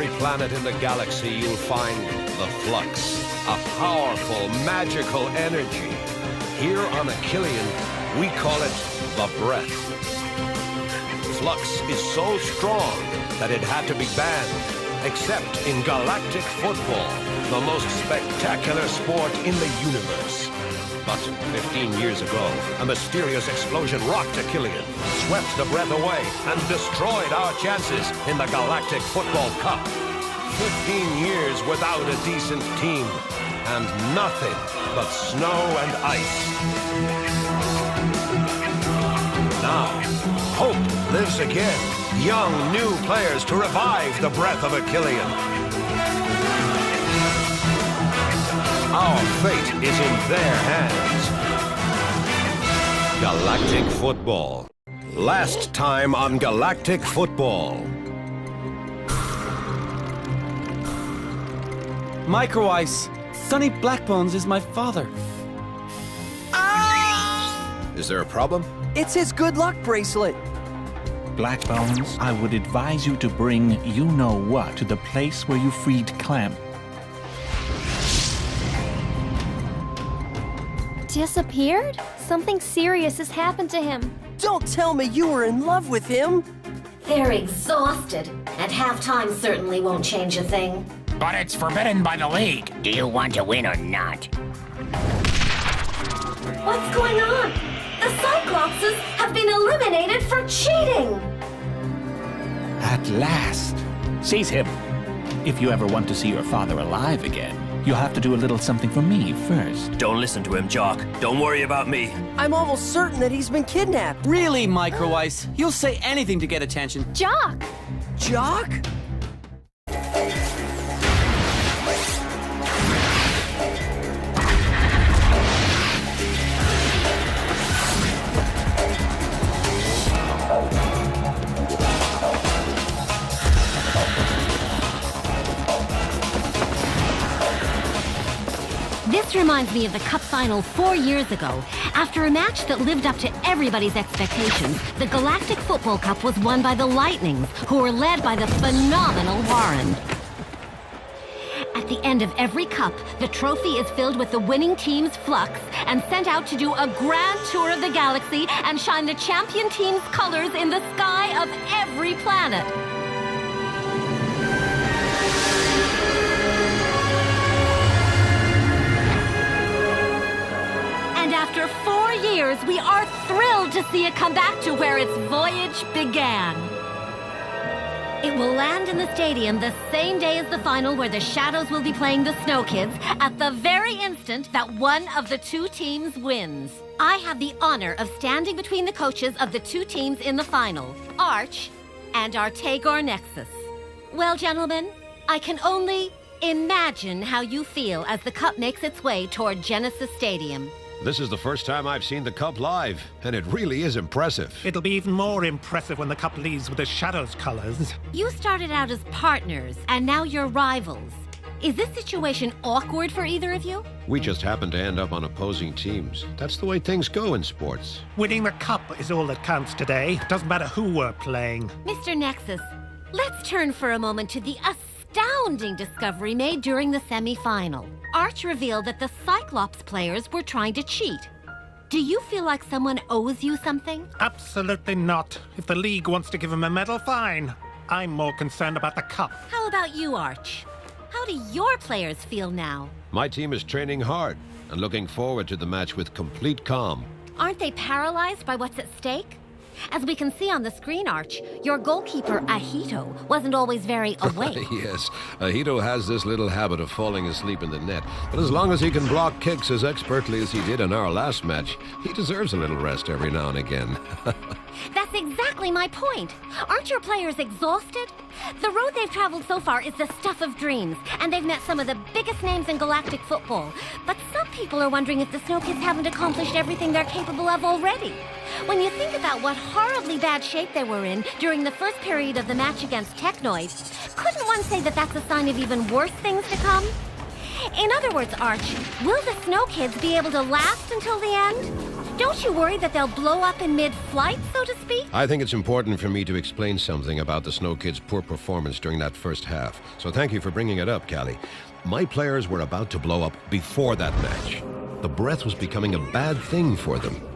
every planet in the galaxy, you'll find the flux, a powerful, magical energy. Here on Achillean, we call it the breath. Flux is so strong that it had to be banned, except in galactic football, the most spectacular sport in the universe. But 15 years ago, a mysterious explosion rocked Achillean, swept the breath away, and destroyed our chances in the Galactic Football Cup. 15 years without a decent team, and nothing but snow and ice. Now, hope lives again. Young, new players to revive the breath of Achillean. Our fate is in their hands. Galactic Football. Last time on Galactic Football. Micro Ice. Sonny Blackbones is my father. Ah! Is there a problem? It's his good luck bracelet. Blackbones, I would advise you to bring you-know-what to the place where you freed Clamp. Disappeared? Something serious has happened to him. Don't tell me you were in love with him. They're exhausted, and halftime certainly won't change a thing. But it's forbidden by the league. Do you want to win or not? What's going on? The Cyclopses have been eliminated for cheating! At last. Seize him. If you ever want to see your father alive again, you'll have to do a little something for me first. Don't listen to him, Jock. Don't worry about me. I'm almost certain that he's been kidnapped. Really, Micro Ice? You'll say anything to get attention. Jock! Jock? This reminds me of the Cup final 4 years ago. After a match that lived up to everybody's expectations, the Galactic Football Cup was won by the Lightnings, who were led by the phenomenal Warren. At the end of every cup, the trophy is filled with the winning team's flux and sent out to do a grand tour of the galaxy and shine the champion team's colors in the sky of every planet. And after 4 years, we are thrilled to see it come back to where its voyage began. It will land in the stadium the same day as the final, where the Shadows will be playing the Snow Kids at the very instant that one of the two teams wins. I have the honor of standing between the coaches of the two teams in the final, Arch and our Tagor Nexus. Well, gentlemen, I can only imagine how you feel as the Cup makes its way toward Genesis Stadium. This is the first time I've seen the Cup live, and it really is impressive. It'll be even more impressive when the Cup leaves with the Shadows' colors. You started out as partners, and now you're rivals. Is this situation awkward for either of you? We just happen to end up on opposing teams. That's the way things go in sports. Winning the Cup is all that counts today. Doesn't matter who we're playing. Mr. Nexus, let's turn for a moment to the astounding discovery made during the semi-final. Arch revealed that the Cyclops players were trying to cheat. Do you feel like someone owes you something? Absolutely not. If the league wants to give him a medal, fine. I'm more concerned about the Cup. How about you, Arch? How do your players feel now? My team is training hard and looking forward to the match with complete calm. Aren't they paralyzed by what's at stake? As we can see on the screen, Arch, your goalkeeper, Ahito, wasn't always very awake. Yes, Ahito has this little habit of falling asleep in the net. But as long as he can block kicks as expertly as he did in our last match, he deserves a little rest every now and again. That's exactly my point. Aren't your players exhausted? The road they've traveled so far is the stuff of dreams, and they've met some of the biggest names in galactic football. But some people are wondering if the Snow Kids haven't accomplished everything they're capable of already. When you think about what horribly bad shape they were in during the first period of the match against Technoids, couldn't one say that that's a sign of even worse things to come? In other words, Arch, will the Snow Kids be able to last until the end? Don't you worry that they'll blow up in mid-flight, so to speak? I think it's important for me to explain something about the Snow Kids' poor performance during that first half. So thank you for bringing it up, Callie. My players were about to blow up before that match. The breath was becoming a bad thing for them.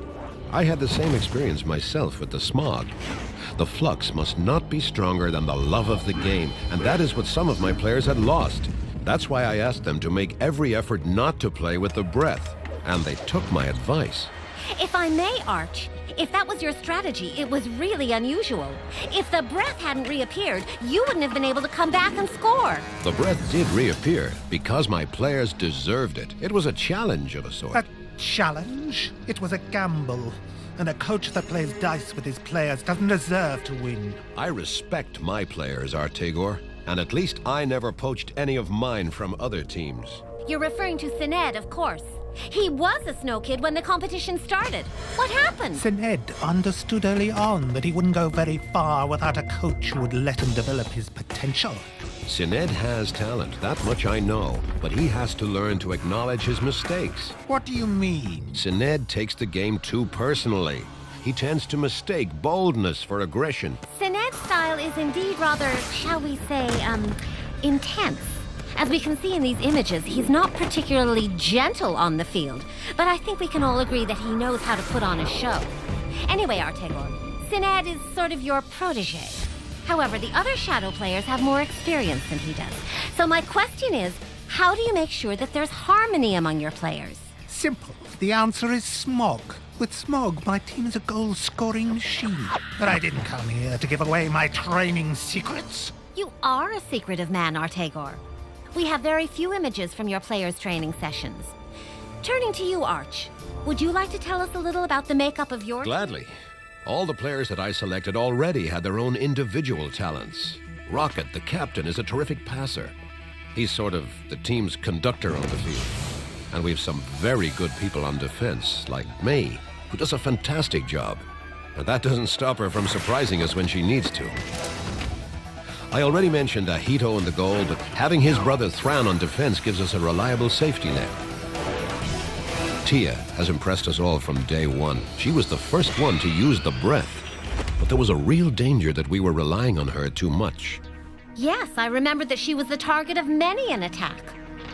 I had the same experience myself with the smog. The flux must not be stronger than the love of the game, and that is what some of my players had lost. That's why I asked them to make every effort not to play with the breath, and they took my advice. If I may, Arch, if that was your strategy, it was really unusual. If the breath hadn't reappeared, you wouldn't have been able to come back and score. The breath did reappear because my players deserved it. It was a challenge of a sort. A challenge? It was a gamble. And a coach that plays dice with his players doesn't deserve to win. I respect my players, Artegor, and at least I never poached any of mine from other teams. You're referring to Sined, of course. He was a Snow Kid when the competition started. What happened? Sined understood early on that he wouldn't go very far without a coach who would let him develop his potential. Sined has talent, that much I know, but he has to learn to acknowledge his mistakes. What do you mean? Sined takes the game too personally. He tends to mistake boldness for aggression. Sined's style is indeed rather, shall we say, intense. As we can see in these images, he's not particularly gentle on the field, but I think we can all agree that he knows how to put on a show. Anyway, Artegor, Sined is sort of your protege. However, the other Shadow players have more experience than he does. So my question is, how do you make sure that there's harmony among your players? Simple. The answer is smog. With smog, my team is a goal-scoring machine. But I didn't come here to give away my training secrets. You are a secretive man, Artegor. We have very few images from your players' training sessions. Turning to you, Arch, would you like to tell us a little about the makeup of your... Gladly. All the players that I selected already had their own individual talents. Rocket, the captain, is a terrific passer. He's sort of the team's conductor on the field. And we've some very good people on defense, like May, who does a fantastic job. And that doesn't stop her from surprising us when she needs to. I already mentioned Ahito in the goal, but having his brother Thran on defense gives us a reliable safety net. Tia has impressed us all from day one. She was the first one to use the breath, but there was a real danger that we were relying on her too much. Yes, I remember that she was the target of many an attack.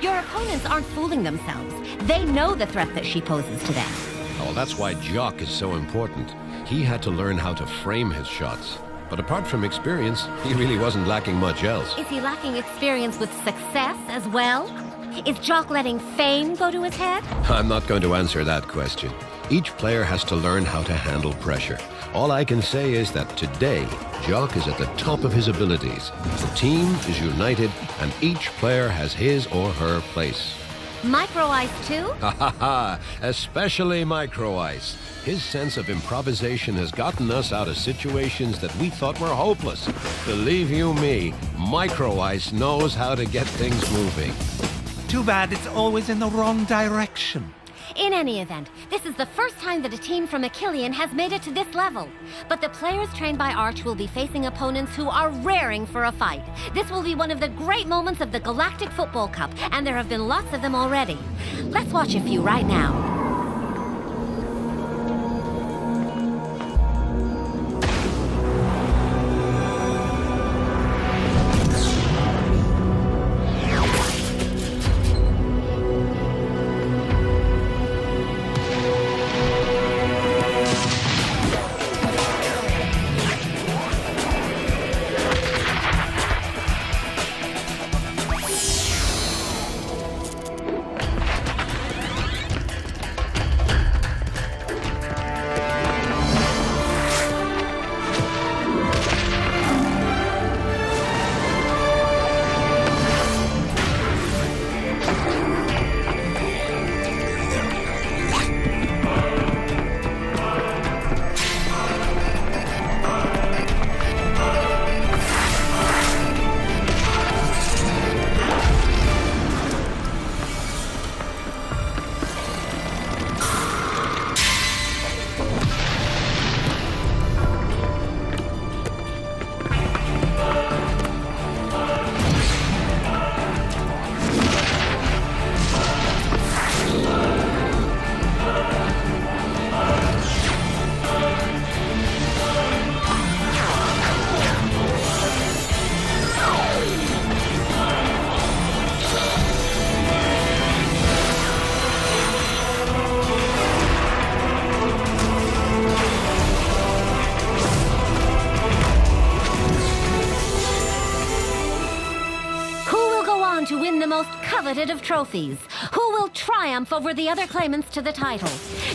Your opponents aren't fooling themselves. They know the threat that she poses to them. Oh, that's why Jock is so important. He had to learn how to frame his shots. But apart from experience, he really wasn't lacking much else. Is he lacking experience with success as well? Is Jock letting fame go to his head? I'm not going to answer that question. Each player has to learn how to handle pressure. All I can say is that today, Jock is at the top of his abilities. The team is united, and each player has his or her place. Micro Ice too? Ha ha ha! Especially Micro Ice. His sense of improvisation has gotten us out of situations that we thought were hopeless. Believe you me, Micro Ice knows how to get things moving. Too bad it's always in the wrong direction. In any event, this is the first time that a team from Achillean has made it to this level. But the players trained by Arch will be facing opponents who are raring for a fight. This will be one of the great moments of the Galactic Football Cup, and there have been lots of them already. Let's watch a few right now. coveted of trophies. Who will triumph over the other claimants to the title?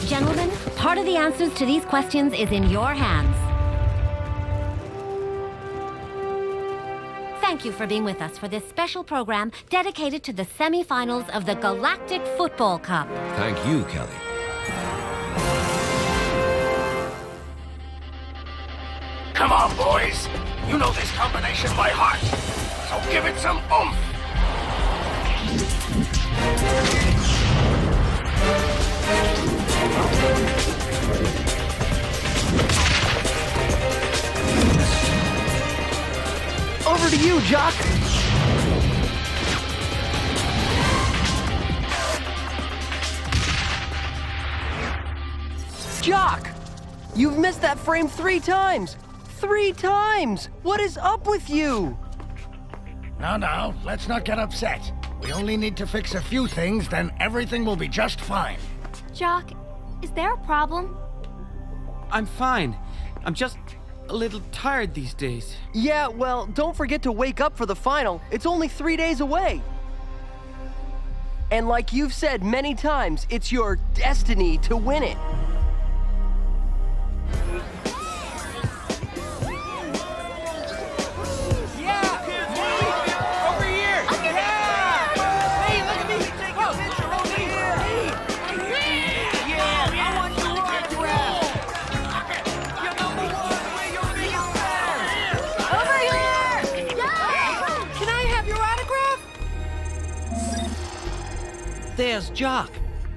Gentlemen, part of the answers to these questions is in your hands. Thank you for being with us for this special program dedicated to the semi-finals of the Galactic Football Cup. Thank you, Kelly. Come on, boys. You know this combination by heart. So give it some oomph. Over to you, Jock. Jock! You've missed that frame 3 times! 3 times! What is up with you? No, let's not get upset. We only need to fix a few things, then everything will be just fine. Jock, is there a problem? I'm fine. I'm just a little tired these days. Yeah, well, don't forget to wake up for the final. It's only 3 days away. And like you've said many times, it's your destiny to win it. There's Jock.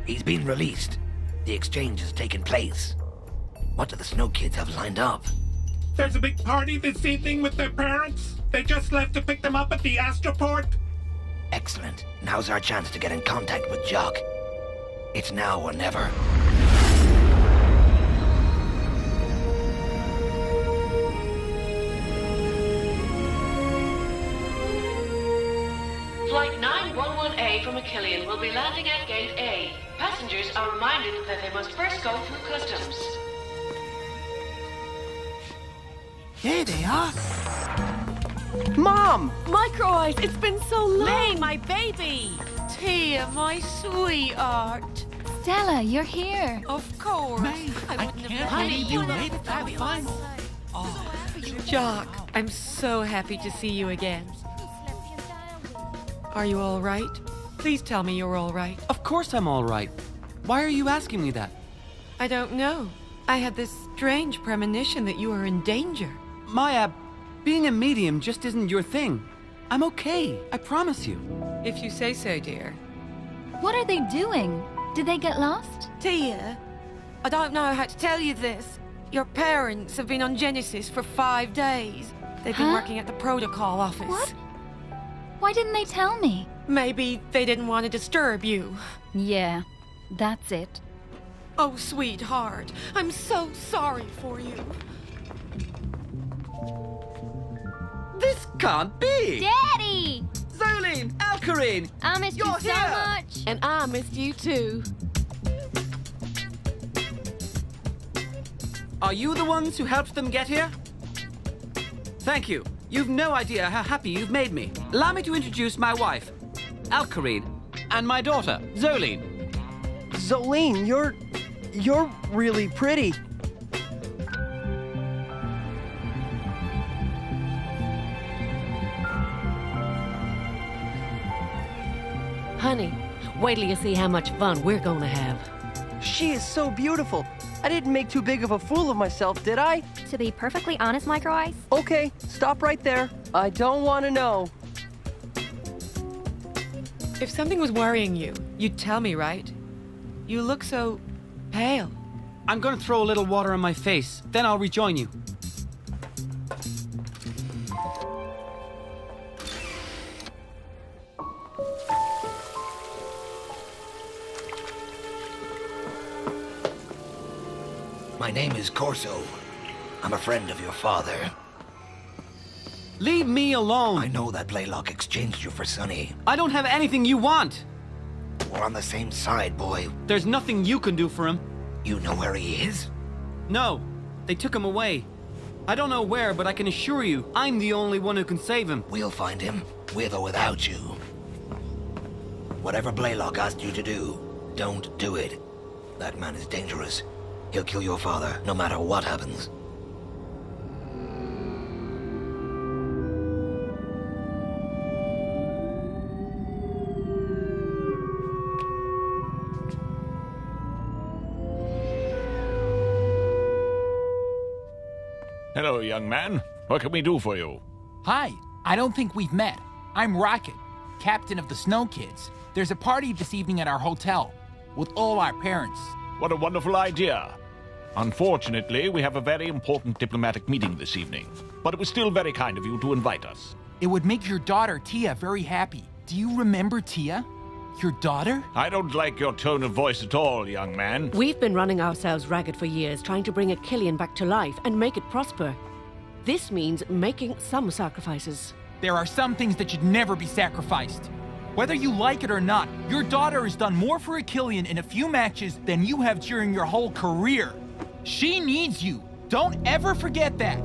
He's been released. The exchange has taken place. What do the Snow Kids have lined up? There's a big party this evening with their parents. They just left to pick them up at the Astroport. Excellent. Now's our chance to get in contact with Jock. It's now or never. Flight 911A from Achillean will be landing at Gate A. Passengers are reminded that they must first go through customs. Here they are. Mom! Micro-Eyes, it's been so long! May, my baby! Tia, my sweetheart. Stella, you're here. Of course. May, I can't believe you made it that far. Jock, I'm so happy to see you again. Are you all right? Please tell me you're all right. Of course I'm all right. Why are you asking me that? I don't know. I had this strange premonition that you were in danger. Maya, being a medium just isn't your thing. I'm okay, I promise you. If you say so, dear. What are they doing? Did they get lost? Tia, I don't know how to tell you this. Your parents have been on Genesis for 5 days. They've been working at the protocol office. What? Why didn't they tell me? Maybe they didn't want to disturb you. Yeah, that's it. Oh, sweetheart, I'm so sorry for you. This can't be! Daddy! Zoline! Alkarine! I missed you so much! And I missed you too. Are you the ones who helped them get here? Thank you. You've no idea how happy you've made me. Allow me to introduce my wife, Alkarine, and my daughter, Zoline. Zoline, you're really pretty. Honey, wait till you see how much fun we're gonna have. She is so beautiful. I didn't make too big of a fool of myself, did I? To be perfectly honest, Micro-Eyes, Okay, stop right there. I don't want to know. If something was worrying you, you'd tell me, right? You look so pale. I'm gonna throw a little water on my face, then I'll rejoin you. My name is Corso. I'm a friend of your father. Leave me alone! I know that Blaylock exchanged you for Sonny. I don't have anything you want! We're on the same side, boy. There's nothing you can do for him. You know where he is? No, they took him away. I don't know where, but I can assure you, I'm the only one who can save him. We'll find him, with or without you. whatever Blaylock asked you to do, don't do it. That man is dangerous. He'll kill your father, no matter what happens. Hello, young man. What can we do for you? Hi, I don't think we've met. I'm Rocket, captain of the Snow Kids. There's a party this evening at our hotel, with all our parents. What a wonderful idea. Unfortunately, we have a very important diplomatic meeting this evening, but it was still very kind of you to invite us. It would make your daughter, Tia, very happy. Do you remember Tia? Your daughter? I don't like your tone of voice at all, young man. We've been running ourselves ragged for years, trying to bring a Killian back to life and make it prosper. This means making some sacrifices. There are some things that should never be sacrificed. Whether you like it or not, your daughter has done more for a Killian in a few matches than you have during your whole career. She needs you. Don't ever forget that.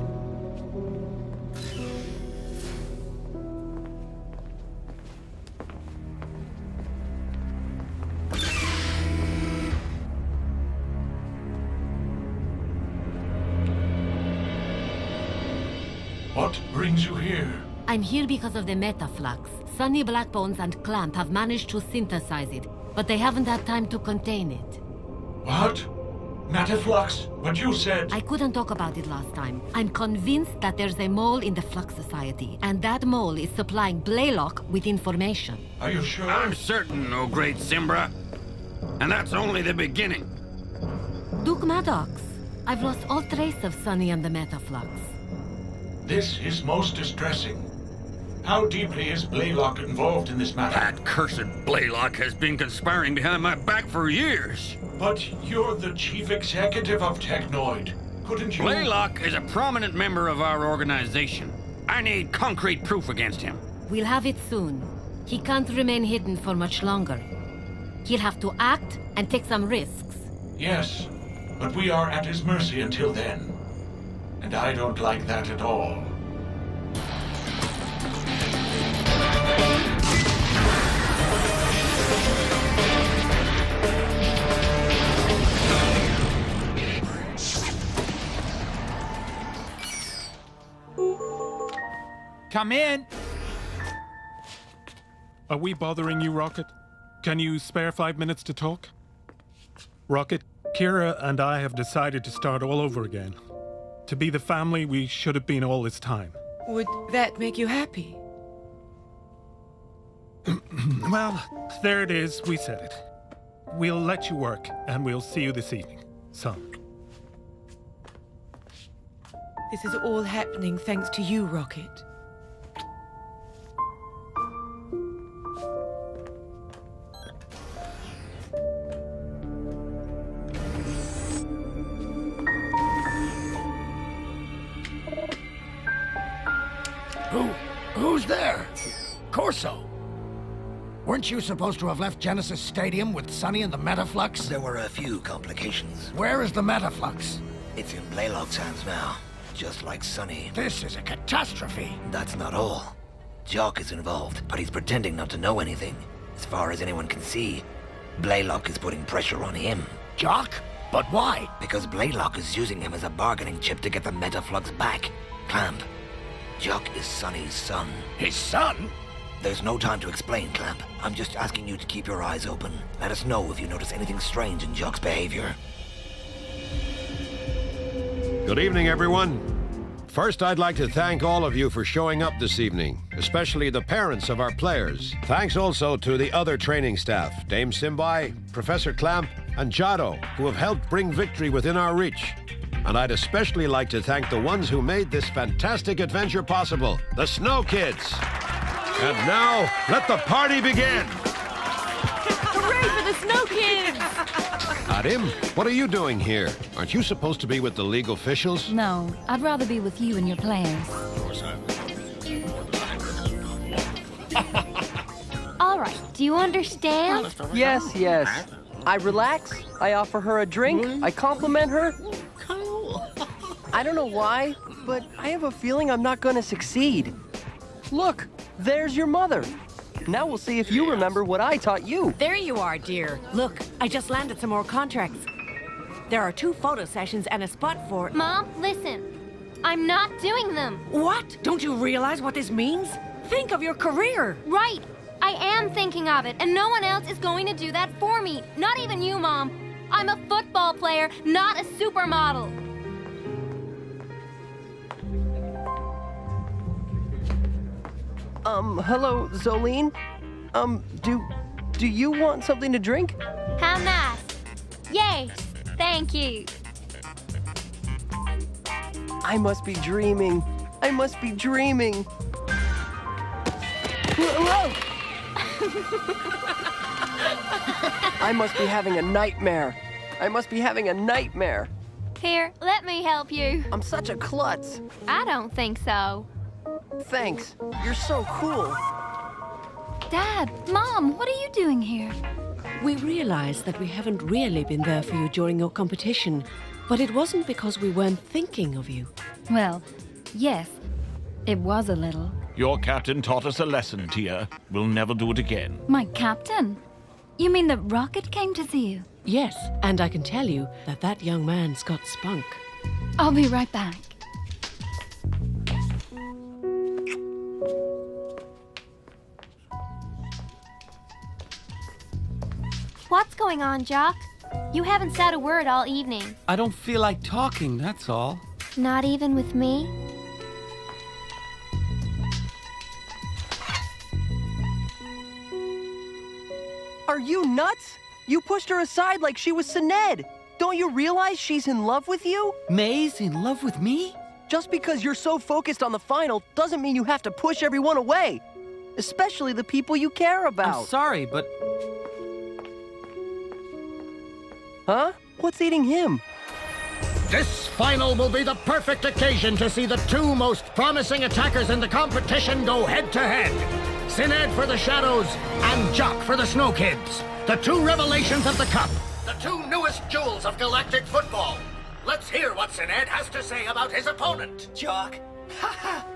What brings you here? I'm here because of the metaflux. Sunny Blackbones and Clamp have managed to synthesize it, but they haven't had time to contain it. What? Metaflux? But you said... I couldn't talk about it last time. I'm convinced that there's a mole in the Flux Society, and that mole is supplying Blaylock with information. Are you sure? I'm certain, oh great Simbra. And that's only the beginning. Duke Maddox, I've lost all trace of Sunny and the metaflux. This is most distressing. How deeply is Blaylock involved in this matter? That cursed Blaylock has been conspiring behind my back for years. But you're the chief executive of Technoid. Couldn't you... Blaylock is a prominent member of our organization. I need concrete proof against him. We'll have it soon. He can't remain hidden for much longer. He'll have to act and take some risks. Yes, but we are at his mercy until then. And I don't like that at all. Come in. Are we bothering you, Rocket? Can you spare 5 minutes to talk? Rocket, Kira and I have decided to start all over again. To be the family we should have been all this time. Would that make you happy? Well, there it is. We said it. We'll let you work, and we'll see you this evening. Son. This is all happening thanks to you, Rocket. Who's there? Corso. Weren't you supposed to have left Genesis Stadium with Sunny and the Metaflux? There were a few complications. Where is the Metaflux? It's in Blaylock's hands now, just like Sunny. This is a catastrophe. That's not all. Jock is involved, but he's pretending not to know anything. As far as anyone can see, Blaylock is putting pressure on him. Jock? But why? Because Blaylock is using him as a bargaining chip to get the Metaflux back. Clamp. Jock is Sunny's son. His son? There's no time to explain, Clamp. I'm just asking you to keep your eyes open. Let us know if you notice anything strange in Jock's behavior. Good evening, everyone. First, I'd like to thank all of you for showing up this evening, especially the parents of our players. Thanks also to the other training staff, Dame Simbai, Professor Clamp, and Jado, who have helped bring victory within our reach. And I'd especially like to thank the ones who made this fantastic adventure possible, the Snow Kids. And now, let the party begin! Hooray for the Snow Kids! Adim, what are you doing here? Aren't you supposed to be with the league officials? No, I'd rather be with you and your players. All right, do you understand? Yes, yes. I relax, I offer her a drink, I compliment her. I don't know why, but I have a feeling I'm not going to succeed. Look, there's your mother. Now we'll see if you remember what I taught you. There you are, dear. Look, I just landed some more contracts. There are 2 photo sessions and a spot for... Mom, listen. I'm not doing them. What? Don't you realize what this means? Think of your career. Right. I am thinking of it, and no one else is going to do that for me. Not even you, Mom. I'm a football player, not a supermodel. Hello, Zolene? Do you want something to drink? How nice. Yes, thank you. I must be dreaming. I must be dreaming. Whoa! I must be having a nightmare. I must be having a nightmare. Here, let me help you. I'm such a klutz. I don't think so. Thanks. You're so cool. Dad, Mom, what are you doing here? We realized that we haven't really been there for you during your competition, but it wasn't because we weren't thinking of you. Well, yes, it was a little. Your captain taught us a lesson, Tia. We'll never do it again. My captain? You mean that Rocket came to see you? Yes, and I can tell you that that young man's got spunk. I'll be right back. What's going on, Jock? You haven't said a word all evening. I don't feel like talking, that's all. Not even with me? Are you nuts? You pushed her aside like she was Sinead. Don't you realize she's in love with you? May's in love with me? Just because you're so focused on the final doesn't mean you have to push everyone away. Especially the people you care about. I'm sorry, but... Huh? What's eating him? This final will be the perfect occasion to see the 2 most promising attackers in the competition go head-to-head. Sinead for the Shadows and Jock for the Snow Kids. The 2 revelations of the Cup. The 2 newest jewels of Galactic football. Let's hear what Sinead has to say about his opponent. Jock? Haha!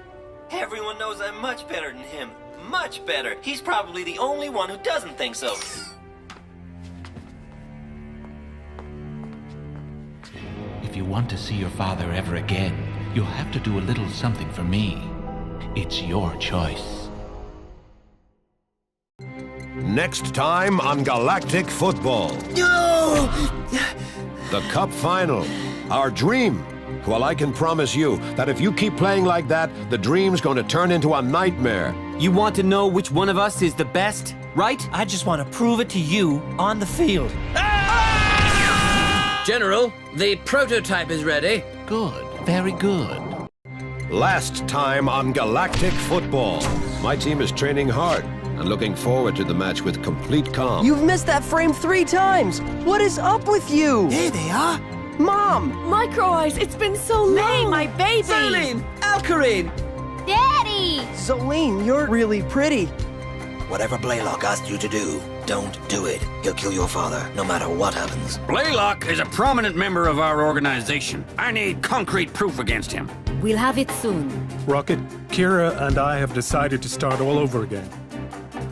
Everyone knows I'm much better than him. Much better. He's probably the only one who doesn't think so. If you want to see your father ever again, you'll have to do a little something for me. It's your choice. Next time on Galactic Football. No! The Cup Final. Our dream. Well, I can promise you that if you keep playing like that, the dream's going to turn into a nightmare. You want to know which one of us is the best, right? I just want to prove it to you on the field. General, the prototype is ready. Good, very good. Last time on Galactic Football. My team is training hard and looking forward to the match with complete calm. You've missed that frame 3 times. What is up with you? There they are. Mom! Micro Eyes, it's been so long! May, my baby! Zolene! Alphanim! Daddy! Zolene, you're really pretty. Whatever Blaylock asked you to do, don't do it. He'll kill your father, no matter what happens. Blaylock is a prominent member of our organization. I need concrete proof against him. We'll have it soon. Rocket, Kira and I have decided to start all over again.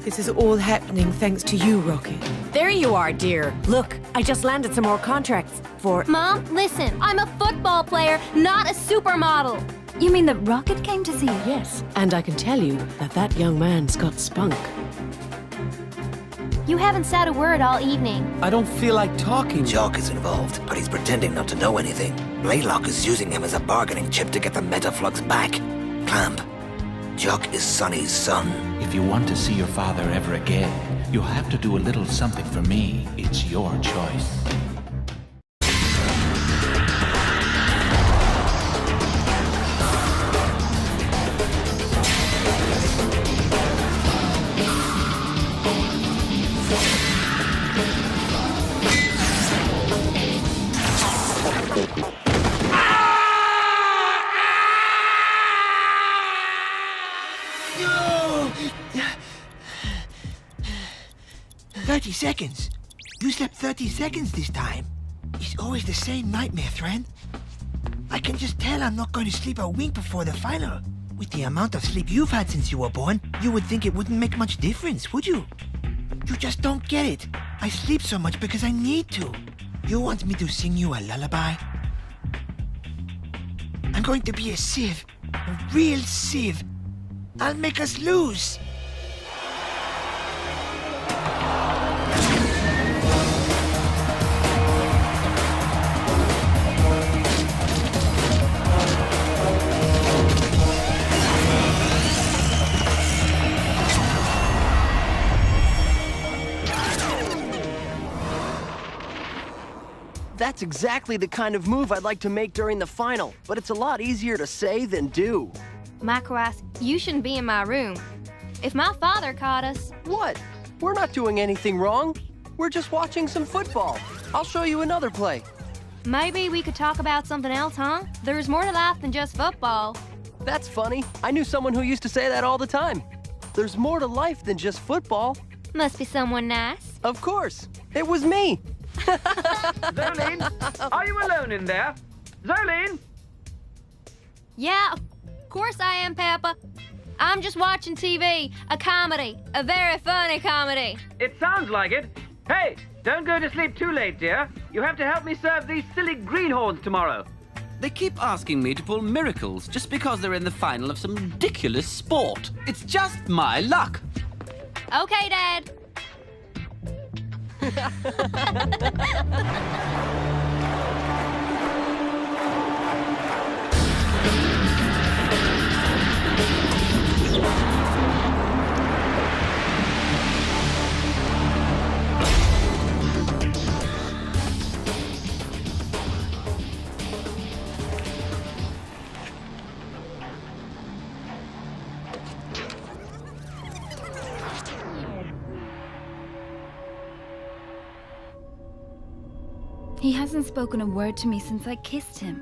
This is all happening thanks to you, Rocket. There you are, dear. Look, I just landed some more contracts for... Mom, listen. I'm a football player, not a supermodel. You mean that Rocket came to see you? Yes, and I can tell you that that young man's got spunk. You haven't said a word all evening. I don't feel like talking. Jock is involved, but he's pretending not to know anything. Blaylock is using him as a bargaining chip to get the Metaflux back. Clamp, Jock is Sonny's son. If you want to see your father ever again, you'll have to do a little something for me. It's your choice. Seconds. You slept 30 seconds this time. It's always the same nightmare, friend. I can just tell I'm not going to sleep a wink before the final. With the amount of sleep you've had since you were born, you would think it wouldn't make much difference, would you? You just don't get it. I sleep so much because I need to. You want me to sing you a lullaby? I'm going to be a sieve. A real sieve. I'll make us lose. That's exactly the kind of move I'd like to make during the final, but it's a lot easier to say than do. Macroass, you shouldn't be in my room. If my father caught us... What? We're not doing anything wrong. We're just watching some football. I'll show you another play. Maybe we could talk about something else, huh? There's more to life than just football. That's funny. I knew someone who used to say that all the time. There's more to life than just football. Must be someone nice. Of course. It was me. Zolene, are you alone in there? Zolene? Yeah, of course I am, Peppa. I'm just watching TV. A comedy. A very funny comedy. It sounds like it. Hey, don't go to sleep too late, dear. You have to help me serve these silly greenhorns tomorrow. They keep asking me to pull miracles just because they're in the final of some ridiculous sport. It's just my luck. Okay, Dad. He hasn't spoken a word to me since I kissed him.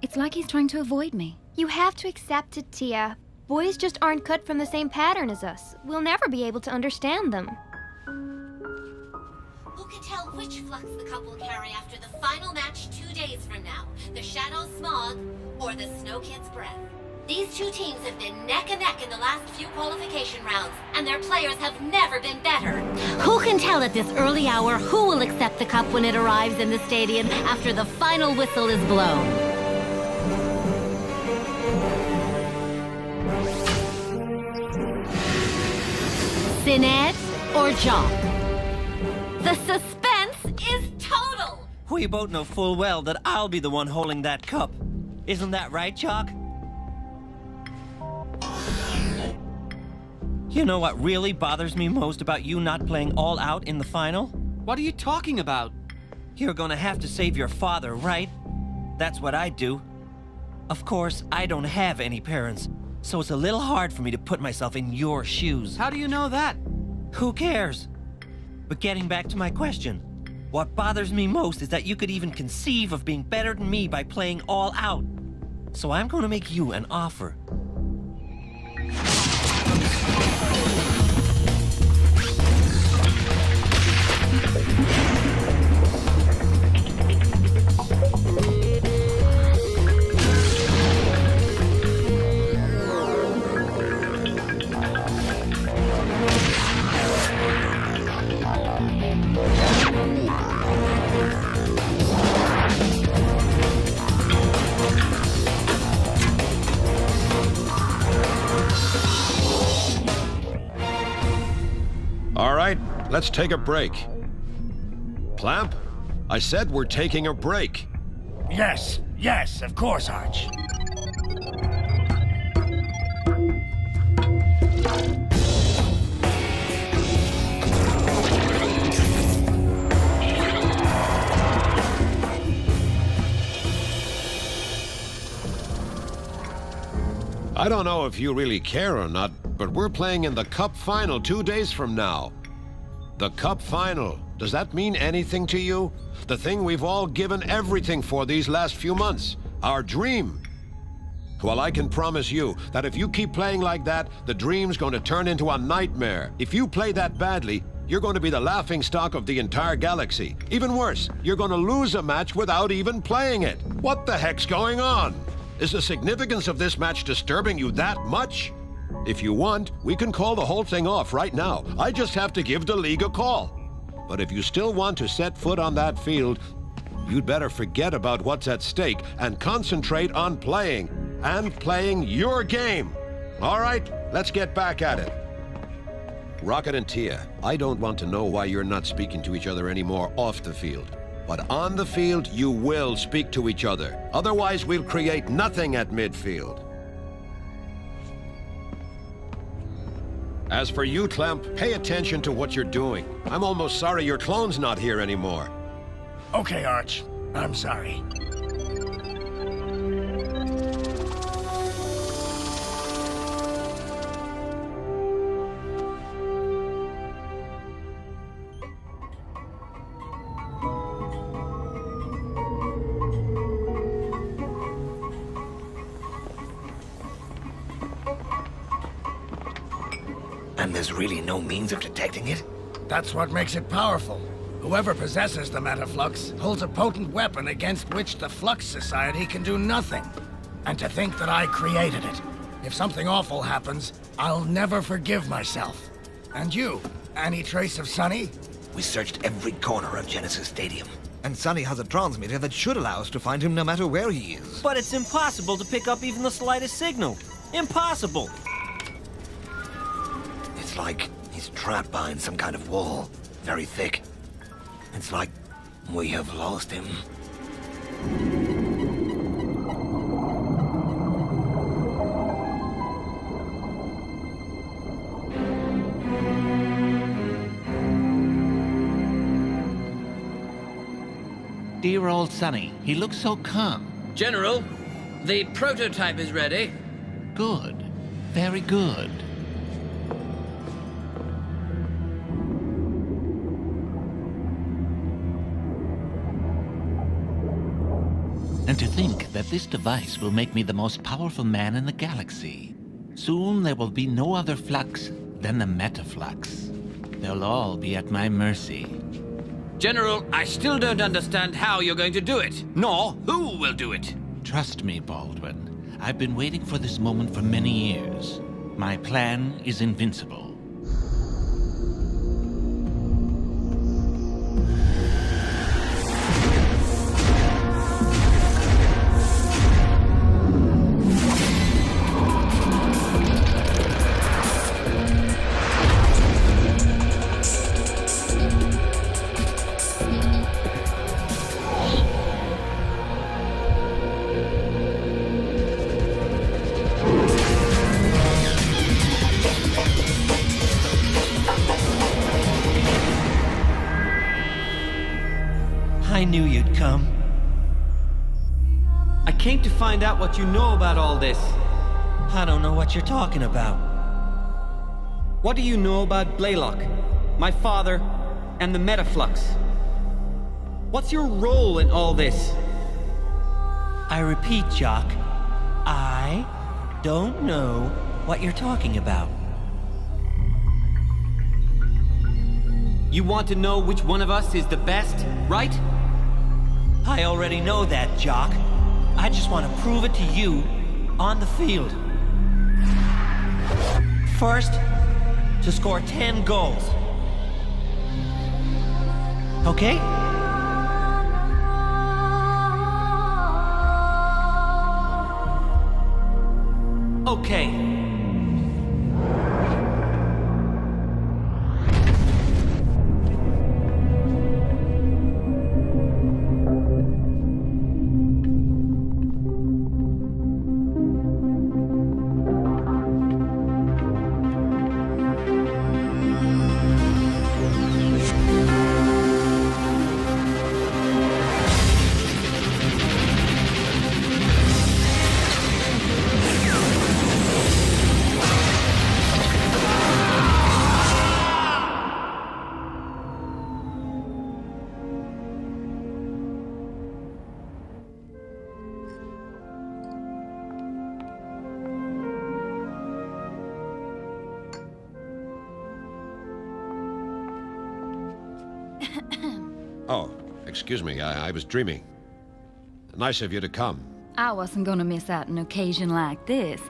It's like he's trying to avoid me. You have to accept it, Tia. Boys just aren't cut from the same pattern as us. We'll never be able to understand them. Who can tell which flux the cup will carry after the final match 2 days from now? The Shadow's Smog or the Snow Kid's Breath? These two teams have been neck and neck in the last few qualification rounds, and their players have never been better. Who can tell at this early hour who will accept the cup when it arrives in the stadium after the final whistle is blown? Syned or Jock? The suspense is total! We both know full well that I'll be the one holding that cup. Isn't that right, Jock? You know what really bothers me most about you not playing all out in the final? What are you talking about? You're gonna have to save your father, right? That's what I do. Of course, I don't have any parents, so it's a little hard for me to put myself in your shoes. How do you know that? Who cares? But getting back to my question, what bothers me most is that you could even conceive of being better than me by playing all out. So I'm gonna make you an offer. All right, let's take a break. Clamp, I said we're taking a break. Yes, of course, Arch. I don't know if you really care or not, but we're playing in the Cup Final 2 days from now. The Cup Final, does that mean anything to you? The thing we've all given everything for these last few months. Our dream. Well, I can promise you that if you keep playing like that, the dream's going to turn into a nightmare. If you play that badly, you're going to be the laughingstock of the entire galaxy. Even worse, you're going to lose a match without even playing it. What the heck's going on? Is the significance of this match disturbing you that much? If you want, we can call the whole thing off right now. I just have to give the league a call. But if you still want to set foot on that field, you'd better forget about what's at stake and concentrate on playing. And playing your game. All right, let's get back at it. Rocket and Tia, I don't want to know why you're not speaking to each other anymore off the field. But on the field, you will speak to each other. Otherwise, we'll create nothing at midfield. As for you, Clamp, pay attention to what you're doing. I'm almost sorry your clone's not here anymore. Okay, Arch. I'm sorry. And there's really no means of detecting it? That's what makes it powerful. Whoever possesses the metaflux holds a potent weapon against which the Flux Society can do nothing. And to think that I created it. If something awful happens, I'll never forgive myself. And you, any trace of Sonny? We searched every corner of Genesis Stadium. And Sonny has a transmitter that should allow us to find him no matter where he is. But it's impossible to pick up even the slightest signal. Impossible! It's like he's trapped behind some kind of wall. Very thick. It's like we have lost him. Dear old Sonny, he looks so calm. General, the prototype is ready. Good. Very good. And to think that this device will make me the most powerful man in the galaxy. Soon there will be no other flux than the metaflux. They'll all be at my mercy. General, I still don't understand how you're going to do it, nor who will do it. Trust me, Baldwin. I've been waiting for this moment for many years. My plan is invincible. I knew you'd come. I came to find out what you know about all this. I don't know what you're talking about. What do you know about Blaylock, my father, and the Metaflux? What's your role in all this? I repeat, Jock. I don't know what you're talking about. You want to know which one of us is the best, right? I already know that, Jock. I just want to prove it to you on the field. First, to score 10 goals. Okay? Okay. Oh, excuse me, I was dreaming. Nice of you to come. I wasn't gonna miss out an occasion like this.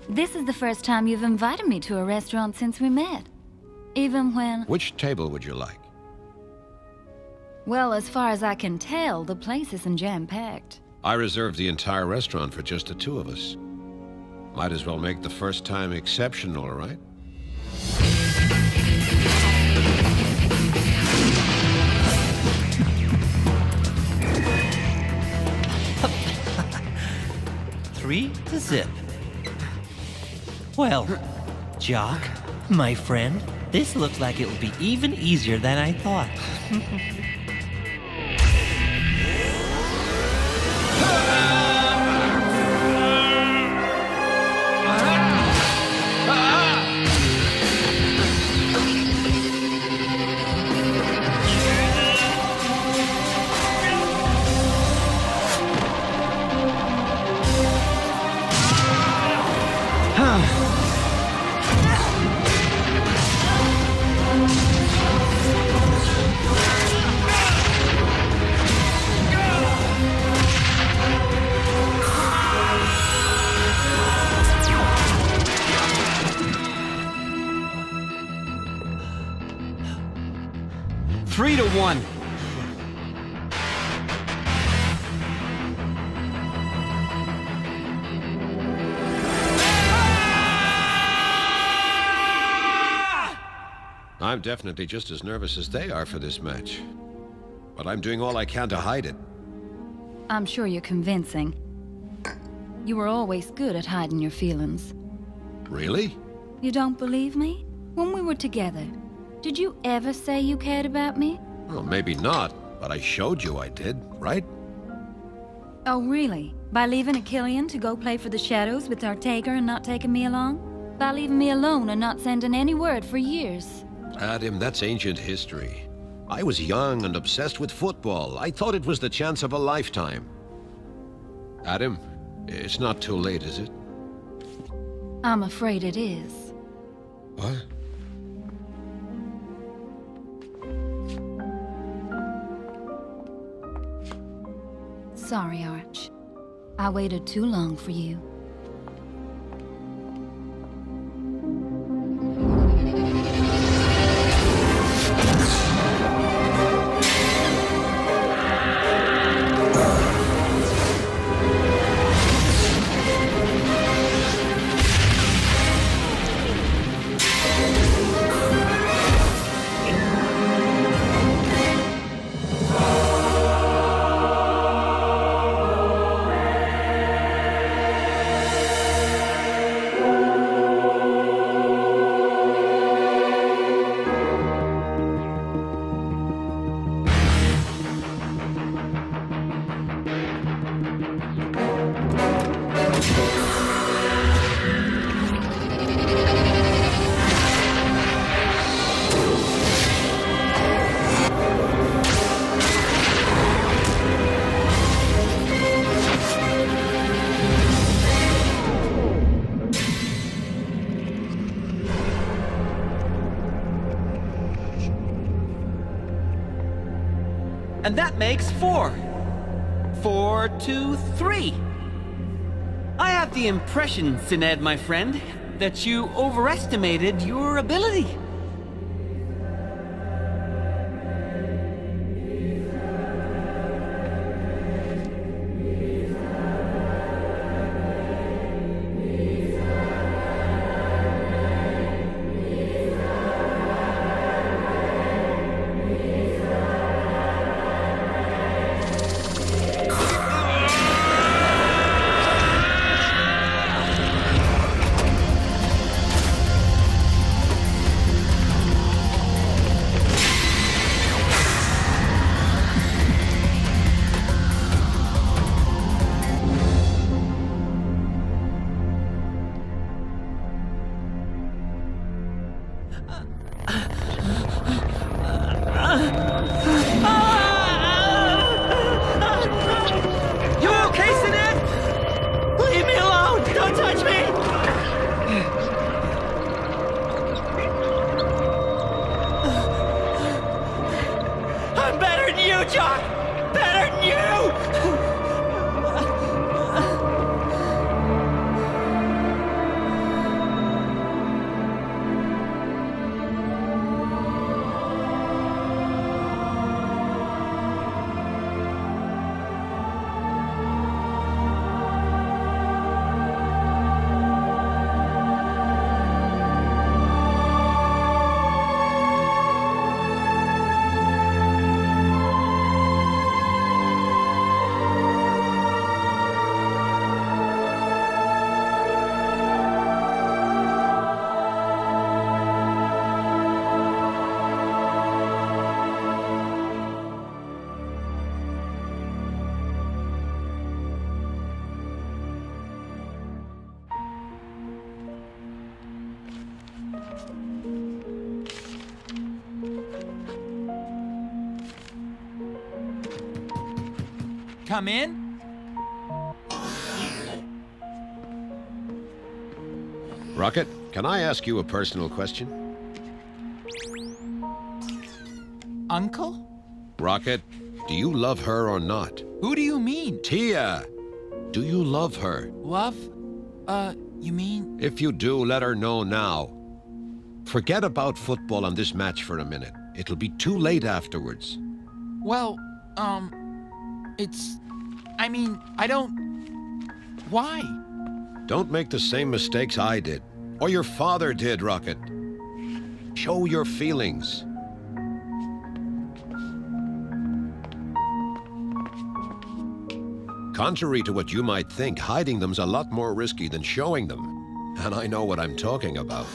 This is the first time you've invited me to a restaurant since we met. Even when... Which table would you like? Well, as far as I can tell, the place isn't jam-packed. I reserved the entire restaurant for just the two of us. Might as well make the first time exceptional, right? Three to zip. Well, Jock, my friend, this looks like it will be even easier than I thought. Three to one. I'm definitely just as nervous as they are for this match. But I'm doing all I can to hide it. I'm sure you're convincing. You were always good at hiding your feelings. Really? You don't believe me? When we were together, did you ever say you cared about me? Well, maybe not, but I showed you I did, right? Oh, really? By leaving Achillean to go play for the Shadows with Ortega and not taking me along? By leaving me alone and not sending any word for years? Adam, that's ancient history. I was young and obsessed with football. I thought it was the chance of a lifetime. Adam, it's not too late, is it? I'm afraid it is. What? Sorry, Arch. I waited too long for you. And that makes 4. 4 to 3. I have the impression, Sined, my friend, that you overestimated your ability. Jock! Better than you! come in? Rocket, can I ask you a personal question? Uncle? Rocket, do you love her or not? Who do you mean? Tia! Do you love her? Love? You mean? If you do, let her know now. Forget about football and this match for a minute. It'll be too late afterwards. Well, I mean, I don't... Why? Don't make the same mistakes I did. Or your father did, Rocket. Show your feelings. Contrary to what you might think, hiding them's a lot more risky than showing them. And I know what I'm talking about.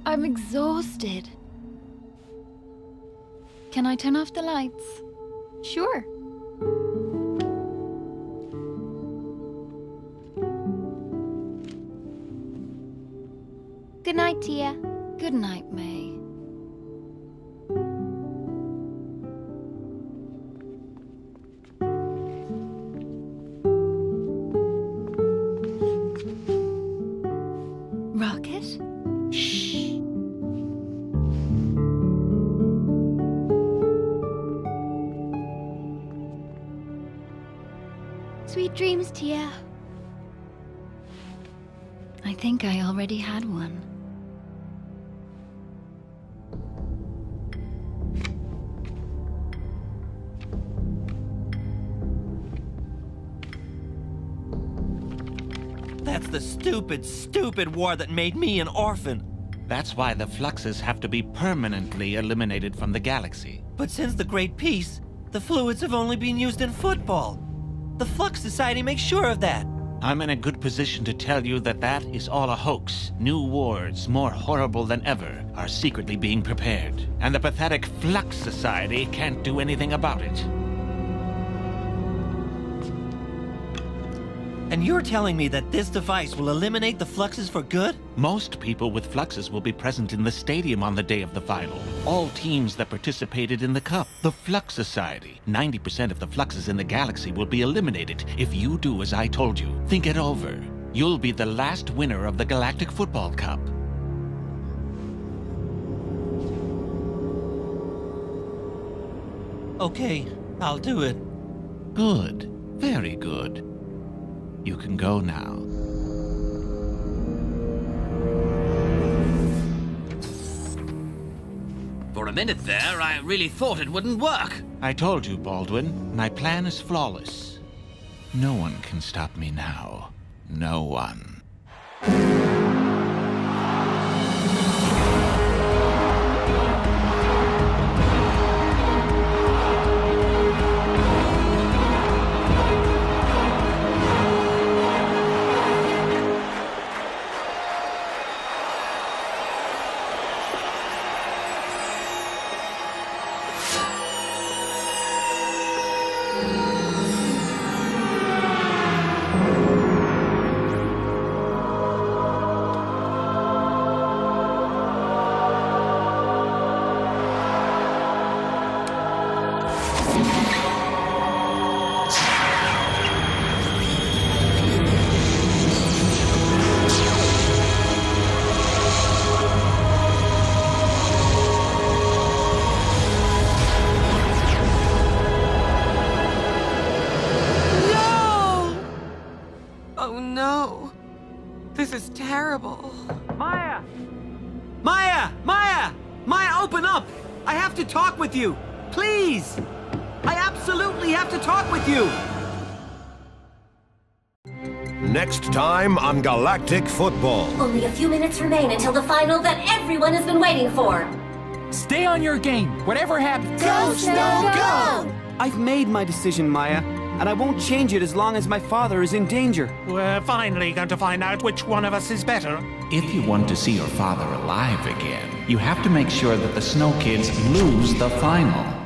I'm exhausted. Can I turn off the lights? Sure. Good night, Tia. Good night, May. Rocket? Shh. Sweet dreams, Tia. I think I already had one. That's the stupid, stupid war that made me an orphan. That's why the fluxes have to be permanently eliminated from the galaxy. But since the Great Peace, the fluids have only been used in football. The Flux Society makes sure of that. I'm in a good position to tell you that that is all a hoax. New wars, more horrible than ever, are secretly being prepared. And the pathetic Flux Society can't do anything about it. And you're telling me that this device will eliminate the fluxes for good? Most people with fluxes will be present in the stadium on the day of the final. All teams that participated in the Cup. The Flux Society. 90% of the fluxes in the galaxy will be eliminated if you do as I told you. Think it over. You'll be the last winner of the Galactic Football Cup. Okay, I'll do it. Good. Very good. You can go now. For a minute there, I really thought it wouldn't work. I told you, Baldwin. My plan is flawless. No one can stop me now. No one. This is terrible. Maya! Maya! Maya! Maya, open up! I have to talk with you! Please! I absolutely have to talk with you! Next time on Galactic Football. Only a few minutes remain until the final that everyone has been waiting for. Stay on your game, whatever happens. Go, Snow, go! I've made my decision, Maya, and I won't change it as long as my father is in danger. We're finally going to find out which one of us is better. If you want to see your father alive again, you have to make sure that the Snow Kids lose the final.